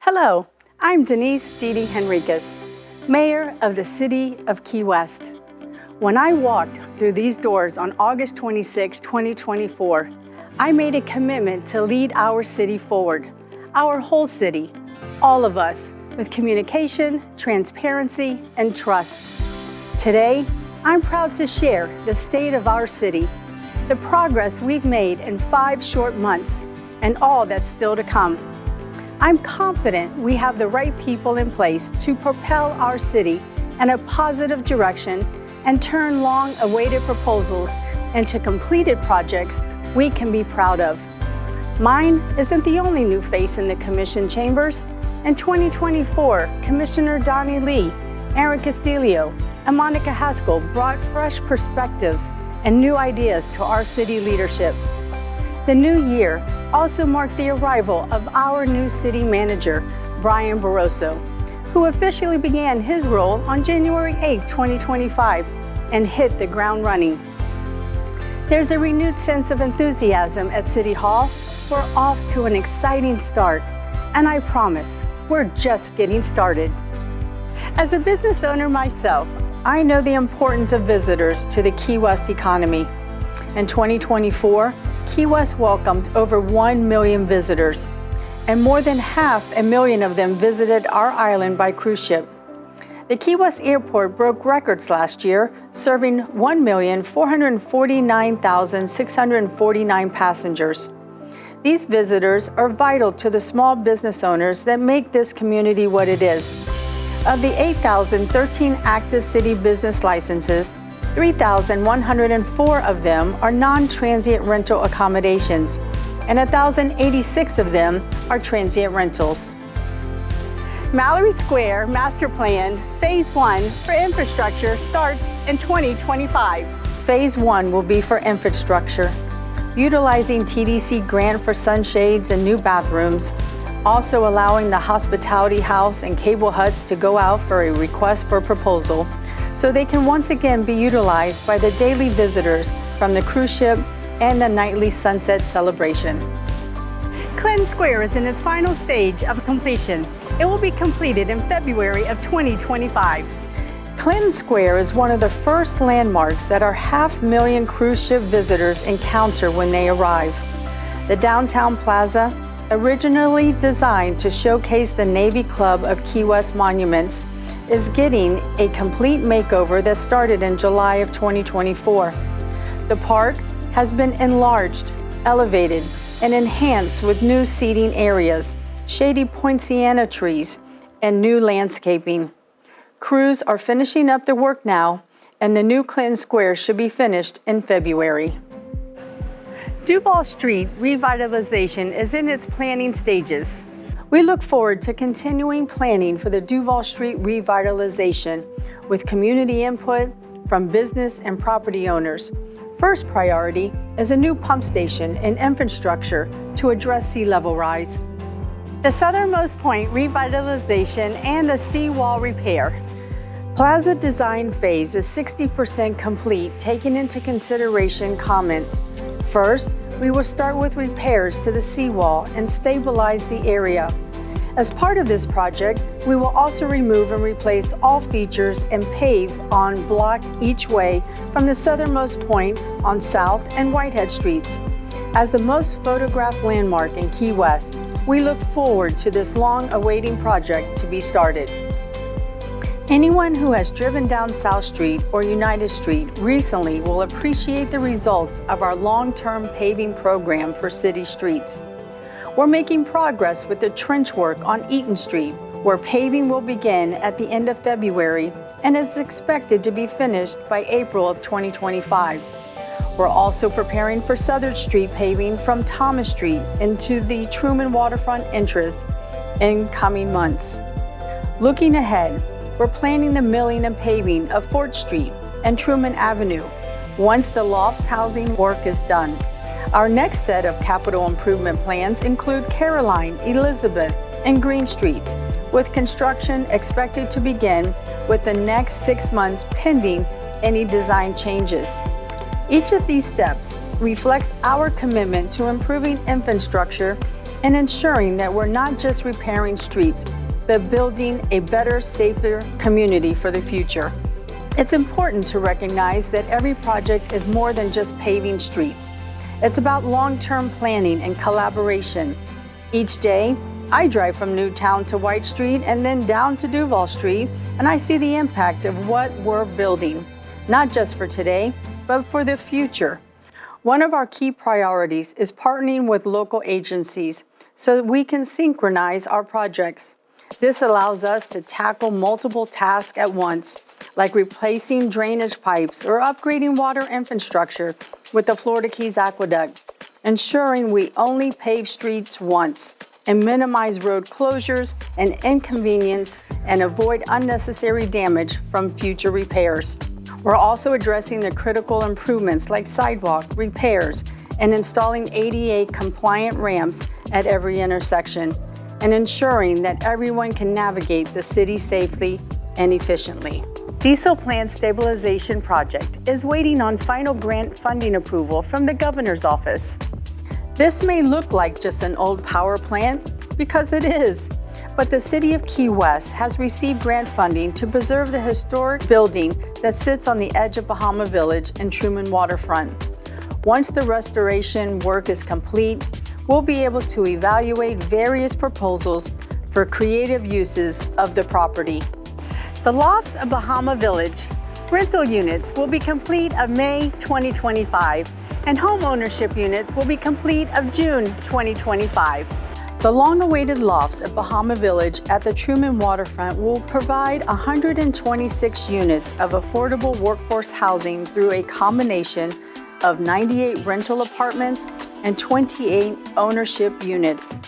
Hello, I'm Danise Dee Dee Henriquez, Mayor of the City of Key West. When I walked through these doors on August 26, 2024, I made a commitment to lead our city forward, our whole city, all of us, with communication, transparency, and trust. Today, I'm proud to share the state of our city, the progress we've made in 5 short months, and all that's still to come. I'm confident we have the right people in place to propel our city in a positive direction and turn long-awaited proposals into completed projects we can be proud of. Mine isn't the only new face in the Commission chambers. In 2024, Commissioner Danise, Henriquez and Monica Haskell brought fresh perspectives and new ideas to our city leadership. The new year also marked the arrival of our new city manager, Brian Barroso, who officially began his role on January 8, 2025, and hit the ground running. There's a renewed sense of enthusiasm at City Hall. We're off to an exciting start, and I promise we're just getting started. As a business owner myself, I know the importance of visitors to the Key West economy. In 2024, Key West welcomed over 1 million visitors, and more than 500,000 of them visited our island by cruise ship. The Key West Airport broke records last year, serving 1,449,649 passengers. These visitors are vital to the small business owners that make this community what it is. Of the 8,013 active city business licenses, 3,104 of them are non-transient rental accommodations, and 1,086 of them are transient rentals. Mallory Square Master Plan Phase 1 for infrastructure starts in 2025. Phase 1 will be for infrastructure, utilizing TDC grant for sunshades and new bathrooms, also allowing the hospitality house and cable huts to go out for a request for proposal, so they can once again be utilized by the daily visitors from the cruise ship and the nightly sunset celebration. Clinton Square is in its final stage of completion. It will be completed in February of 2025. Clinton Square is one of the first landmarks that our 500,000 cruise ship visitors encounter when they arrive. The downtown plaza, originally designed to showcase the Navy Club of Key West monuments, is getting a complete makeover that started in July of 2024. The park has been enlarged, elevated, and enhanced with new seating areas, shady poinciana trees, and new landscaping. Crews are finishing up the work now, and the new Clinton Square should be finished in February. Duval Street revitalization is in its planning stages. We look forward to continuing planning for the Duval Street revitalization with community input from business and property owners. First priority is a new pump station and infrastructure to address sea level rise. The southernmost point revitalization and the seawall repair. Plaza design phase is 60% complete, taking into consideration comments. First, we will start with repairs to the seawall and stabilize the area. As part of this project, we will also remove and replace all features and pave on block each way from the southernmost point on South and Whitehead Streets. As the most photographed landmark in Key West, we look forward to this long-awaiting project to be started. Anyone who has driven down South Street or United Street recently will appreciate the results of our long-term paving program for city streets. We're making progress with the trench work on Eaton Street, where paving will begin at the end of February and is expected to be finished by April of 2025. We're also preparing for Southern Street paving from Thomas Street into the Truman Waterfront entrance in coming months. Looking ahead, we're planning the milling and paving of Fort Street and Truman Avenue once the lofts housing work is done. Our next set of capital improvement plans include Caroline, Elizabeth, and Green Streets, with construction expected to begin with the next 6 months pending any design changes. Each of these steps reflects our commitment to improving infrastructure and ensuring that we're not just repairing streets, but building a better, safer community for the future. It's important to recognize that every project is more than just paving streets. It's about long-term planning and collaboration. Each day, I drive from Newtown to White Street and then down to Duval Street, and I see the impact of what we're building, not just for today, but for the future. One of our key priorities is partnering with local agencies so that we can synchronize our projects. This allows us to tackle multiple tasks at once, like replacing drainage pipes or upgrading water infrastructure with the Florida Keys Aqueduct, ensuring we only pave streets once and minimize road closures and inconvenience and avoid unnecessary damage from future repairs. We're also addressing the critical improvements like sidewalk repairs and installing ADA compliant ramps at every intersection and ensuring that everyone can navigate the city safely and efficiently. Diesel Plant Stabilization Project is waiting on final grant funding approval from the Governor's Office. This may look like just an old power plant, because it is, but the City of Key West has received grant funding to preserve the historic building that sits on the edge of Bahama Village and Truman Waterfront. Once the restoration work is complete, we'll be able to evaluate various proposals for creative uses of the property. The Lofts of Bahama Village rental units will be complete of May 2025, and home ownership units will be complete of June 2025. The long-awaited lofts at Bahama Village at the Truman Waterfront will provide 126 units of affordable workforce housing through a combination of 98 rental apartments and 28 ownership units.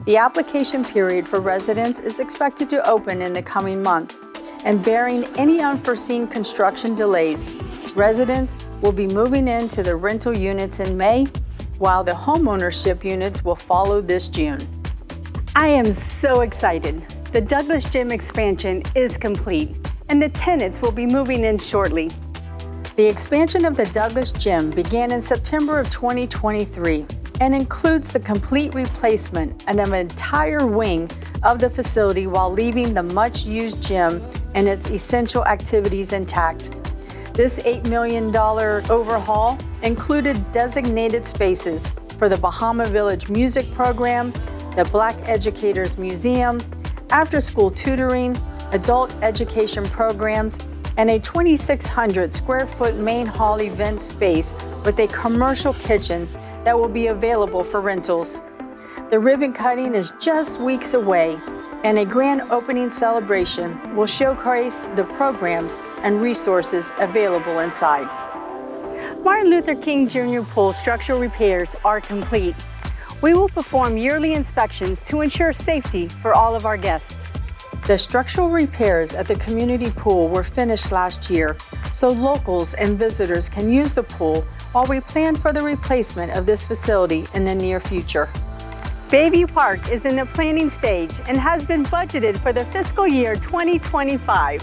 The application period for residents is expected to open in the coming month, and barring any unforeseen construction delays, residents will be moving into the rental units in May, while the homeownership units will follow this June. I am so excited. The Douglas Gym expansion is complete, and the tenants will be moving in shortly. The expansion of the Douglas Gym began in September of 2023 and includes the complete replacement of an entire wing of the facility while leaving the much-used gym and its essential activities intact. This $8 million overhaul included designated spaces for the Bahama Village Music Program, the Black Educators Museum, after-school tutoring, adult education programs, and a 2,600 square foot main hall event space with a commercial kitchen that will be available for rentals. The ribbon cutting is just weeks away, and a grand opening celebration will showcase the programs and resources available inside. Martin Luther King Jr. Pool structural repairs are complete. We will perform yearly inspections to ensure safety for all of our guests. The structural repairs at the community pool were finished last year, so locals and visitors can use the pool while we plan for the replacement of this facility in the near future. Bayview Park is in the planning stage and has been budgeted for the fiscal year 2025.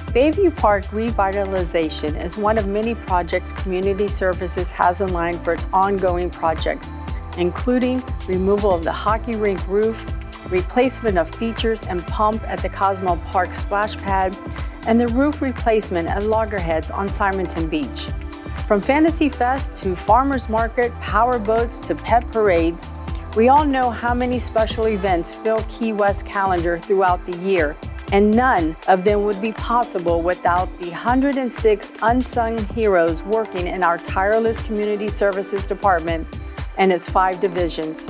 Bayview Park revitalization is one of many projects Community Services has in line for its ongoing projects, including removal of the hockey rink roof, replacement of features and pump at the Cosmo Park splash pad, and the roof replacement at Loggerheads on Simonton Beach. From Fantasy Fest to Farmers Market, power boats to pet parades, we all know how many special events fill Key West calendar throughout the year, and none of them would be possible without the 106 unsung heroes working in our tireless Community Services Department and its 5 divisions.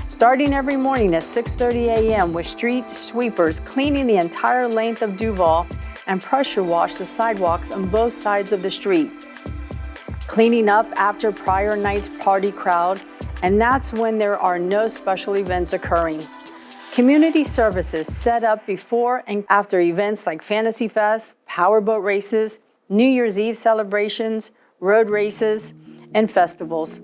Starting every morning at 6:30 a.m. with street sweepers cleaning the entire length of Duval and pressure wash the sidewalks on both sides of the street. Cleaning up after prior night's party crowd, and that's when there are no special events occurring. Community Services set up before and after events like Fantasy Fest, powerboat races, New Year's Eve celebrations, road races, and festivals,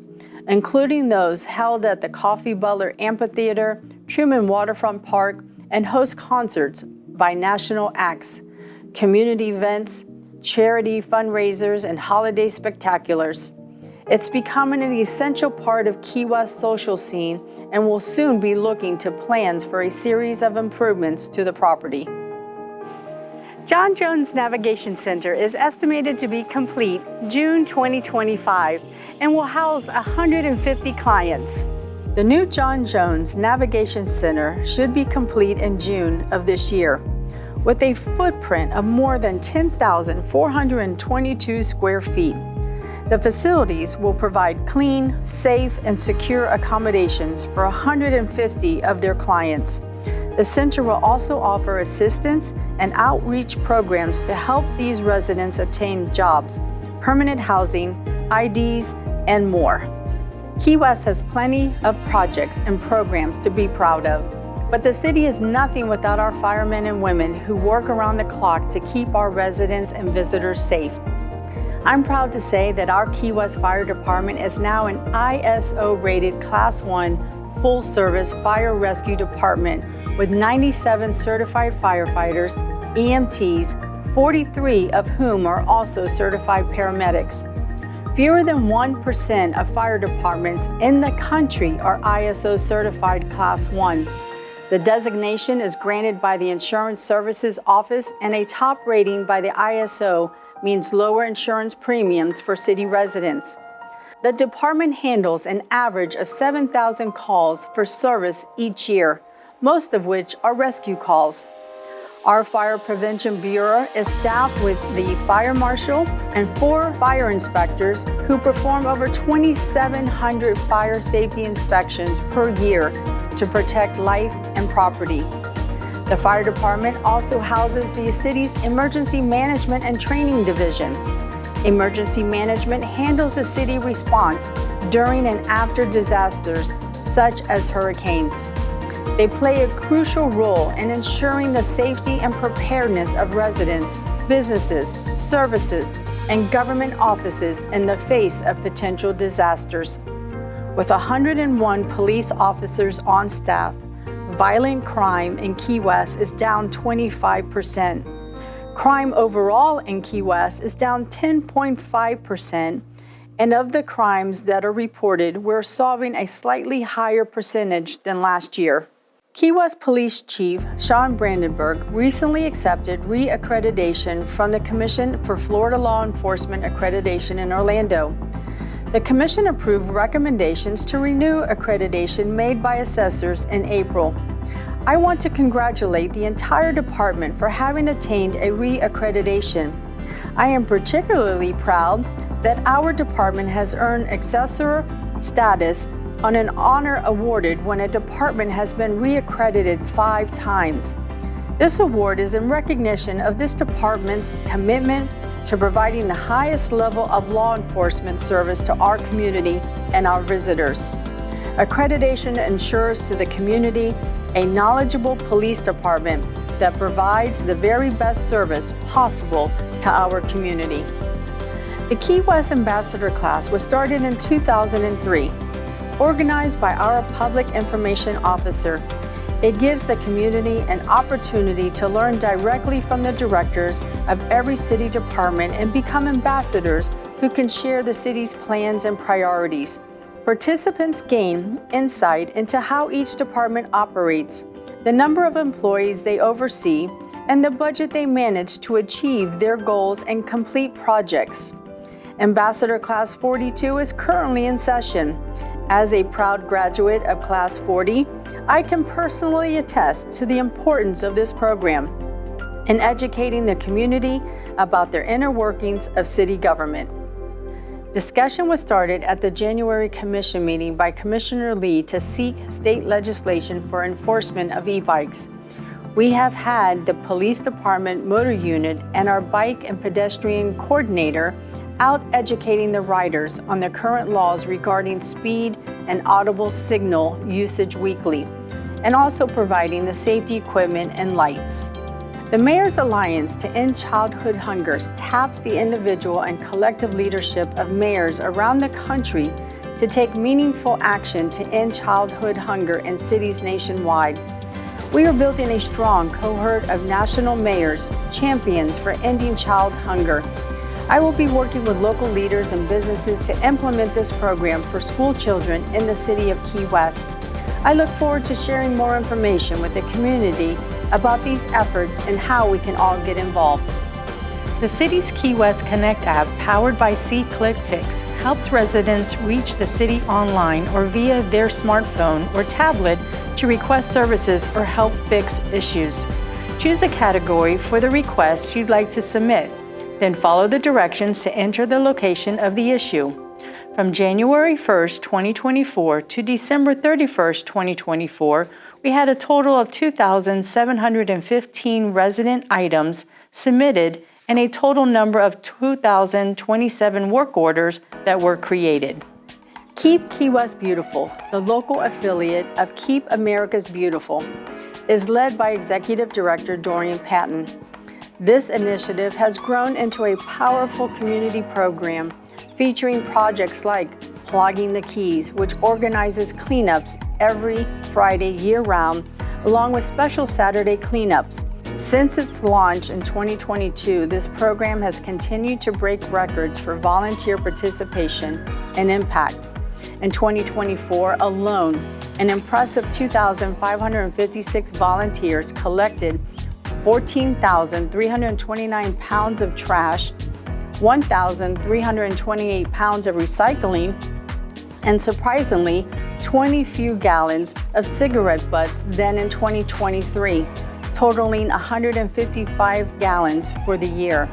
including those held at the Coffee Butler Amphitheater, Truman Waterfront Park, and host concerts by national acts, community events, charity fundraisers, and holiday spectaculars. It's becoming an essential part of Key West's social scene and will soon be looking to plans for a series of improvements to the property. John Jones Navigation Center is estimated to be complete June 2025 and will house 150 clients. The new John Jones Navigation Center should be complete in June of this year, with a footprint of more than 10,422 square feet. The facilities will provide clean, safe, and secure accommodations for 150 of their clients. The center will also offer assistance and outreach programs to help these residents obtain jobs, permanent housing, IDs, and more. Key West has plenty of projects and programs to be proud of, but the city is nothing without our firemen and women who work around the clock to keep our residents and visitors safe. I'm proud to say that our Key West Fire Department is now an ISO-rated Class 1 full-service fire rescue department with 97 certified firefighters, EMTs, 43 of whom are also certified paramedics. Fewer than 1% of fire departments in the country are ISO certified Class 1. The designation is granted by the Insurance Services Office, and a top rating by the ISO means lower insurance premiums for city residents. The department handles an average of 7,000 calls for service each year, most of which are rescue calls. Our Fire Prevention Bureau is staffed with the fire marshal and 4 fire inspectors who perform over 2,700 fire safety inspections per year to protect life and property. The fire department also houses the city's Emergency Management and Training Division. Emergency management handles the city response during and after disasters such as hurricanes. They play a crucial role in ensuring the safety and preparedness of residents, businesses, services, and government offices in the face of potential disasters. With 101 police officers on staff, violent crime in Key West is down 25%. Crime overall in Key West is down 10.5%, and of the crimes that are reported, we're solving a slightly higher percentage than last year. Key West Police Chief Sean Brandenburg recently accepted re-accreditation from the Commission for Florida Law Enforcement Accreditation in Orlando. The Commission approved recommendations to renew accreditation made by assessors in April. I want to congratulate the entire department for having attained a re-accreditation. I am particularly proud that our department has earned assessor status on an honor awarded when a department has been re-accredited 5 times. This award is in recognition of this department's commitment to providing the highest level of law enforcement service to our community and our visitors. Accreditation ensures to the community a knowledgeable police department that provides the very best service possible to our community. The Key West Ambassador class was started in 2003, organized by our Public Information Officer. It gives the community an opportunity to learn directly from the directors of every city department and become ambassadors who can share the city's plans and priorities. Participants gain insight into how each department operates, the number of employees they oversee, and the budget they manage to achieve their goals and complete projects. Ambassador Class 42 is currently in session. As a proud graduate of Class 40, I can personally attest to the importance of this program in educating the community about their inner workings of city government. Discussion was started at the January Commission meeting by Commissioner Lee to seek state legislation for enforcement of e-bikes. We have had the Police Department Motor Unit and our Bike and Pedestrian Coordinator out educating the riders on the current laws regarding speed and audible signal usage weekly, and also providing the safety equipment and lights. The Mayor's Alliance to End Childhood Hunger taps the individual and collective leadership of mayors around the country to take meaningful action to end childhood hunger in cities nationwide. We are building a strong cohort of national mayors, champions for ending child hunger. I will be working with local leaders and businesses to implement this program for school children in the city of Key West. I look forward to sharing more information with the community about these efforts and how we can all get involved. The city's Key West Connect app, powered by ClickFix, helps residents reach the city online or via their smartphone or tablet to request services or help fix issues. Choose a category for the request you'd like to submit, then follow the directions to enter the location of the issue. From January 1st, 2024 to December 31st, 2024, we had a total of 2,715 resident items submitted and a total number of 2,027 work orders that were created. Keep Key West Beautiful, the local affiliate of Keep America's Beautiful, is led by Executive Director Dorian Patton. This initiative has grown into a powerful community program featuring projects like Clogging the Keys, which organizes cleanups every Friday year-round, along with special Saturday cleanups. Since its launch in 2022, this program has continued to break records for volunteer participation and impact. In 2024 alone, an impressive 2,556 volunteers collected 14,329 pounds of trash, 1,328 pounds of recycling, and surprisingly, 20 few gallons of cigarette butts than in 2023, totaling 155 gallons for the year.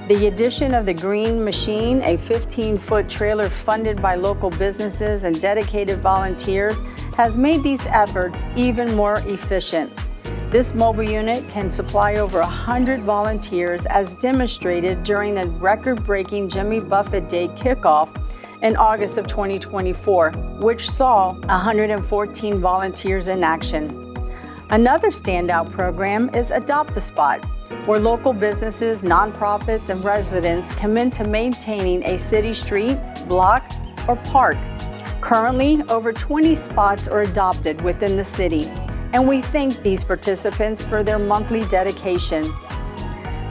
The addition of the Green Machine, a 15-foot trailer funded by local businesses and dedicated volunteers, has made these efforts even more efficient. This mobile unit can supply over 100 volunteers, as demonstrated during the record-breaking Jimmy Buffett Day kickoff in August of 2024, which saw 114 volunteers in action. Another standout program is Adopt a Spot, where local businesses, nonprofits, and residents commit to maintaining a city street, block, or park. Currently, over 20 spots are adopted within the city, and we thank these participants for their monthly dedication.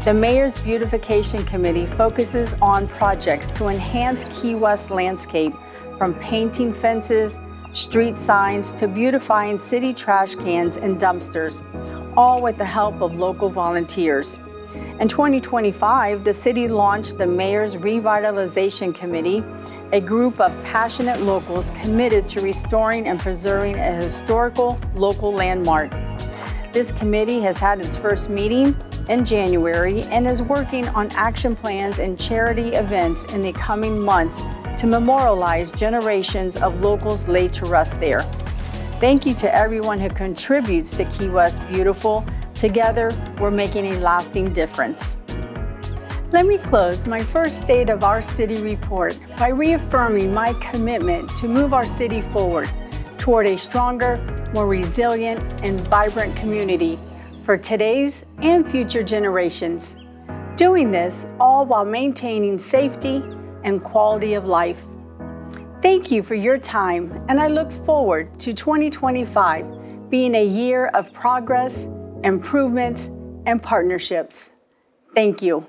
The Mayor's Beautification Committee focuses on projects to enhance Key West landscape, from painting fences, street signs, to beautifying city trash cans and dumpsters, all with the help of local volunteers. In 2025, the city launched the Mayor's Revitalization Committee, a group of passionate locals committed to restoring and preserving a historical local landmark. This committee has had its first meeting in January and is working on action plans and charity events in the coming months to memorialize generations of locals laid to rest there. Thank you to everyone who contributes to Key West Beautiful. Together, we're making a lasting difference. Let me close my first State of Our City report by reaffirming my commitment to move our city forward toward a stronger, more resilient, and vibrant community for today's and future generations. Doing this all while maintaining safety and quality of life. Thank you for your time, and I look forward to 2025 being a year of progress, improvements, and partnerships. Thank you.